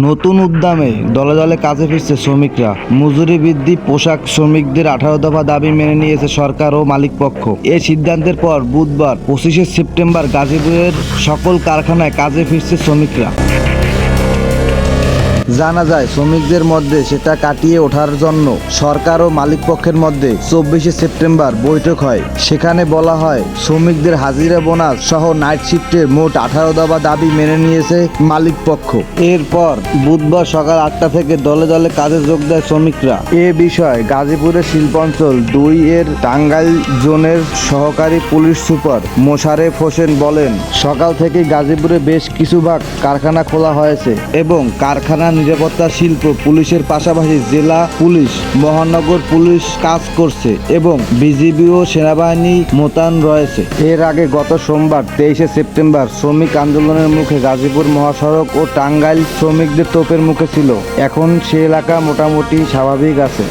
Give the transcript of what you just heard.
নতুন উদ্যমে দলে দলে কাজে ফিরছে শ্রমিকরা। মজুরি বৃদ্ধি, পোশাক শ্রমিকদের 18 দফা দাবি মেনে নিয়েছে সরকার ও মালিকপক্ষ। এই সিদ্ধান্তের পর বুধবার 25শে সেপ্টেম্বর গাজীপুরের সকল কারখানায় কাজে ফিরছে শ্রমিকরা। জানা যায়, শ্রমিকদের মধ্যে সেটা কাটিয়ে ওঠার জন্য সরকার ও মালিকপক্ষের মধ্যে 24শে সেপ্টেম্বর বৈঠক হয়। সেখানে বলা হয়, শ্রমিকদের হাজিরা বোনাস সহ নাইট শিফটের মোট 18 দফা দাবি মেনে নিয়েছে মালিকপক্ষ। এরপর বুধবার সকাল 8টা থেকে দলে দলে কাজে যোগ দেয় শ্রমিকরা। এ বিষয়ে গাজীপুরের শিল্পাঞ্চল 2 এর টাঙ্গাইল জোনের সহকারী পুলিশ সুপার মোশারেফ হোসেন বলেন, সকাল থেকে গাজীপুরে বেশ কিছু ভাগ কারখানা খোলা হয়েছে এবং কারখানা নিরাপত্তা শিল্প পুলিশের পাশাপাশি জেলা পুলিশ, মহানগর পুলিশ কাজ করছে এবং বিজিবি ও সেনাবাহিনী মোতায়েন রয়েছে। এর আগে গত সোমবার 23শে সেপ্টেম্বর শ্রমিক আন্দোলনের মুখে গাজীপুর মহাসড়ক ও টাঙ্গাইল শ্রমিকদের তোপের মুখে ছিল। এখন সে এলাকা মোটামুটি স্বাভাবিক আছে।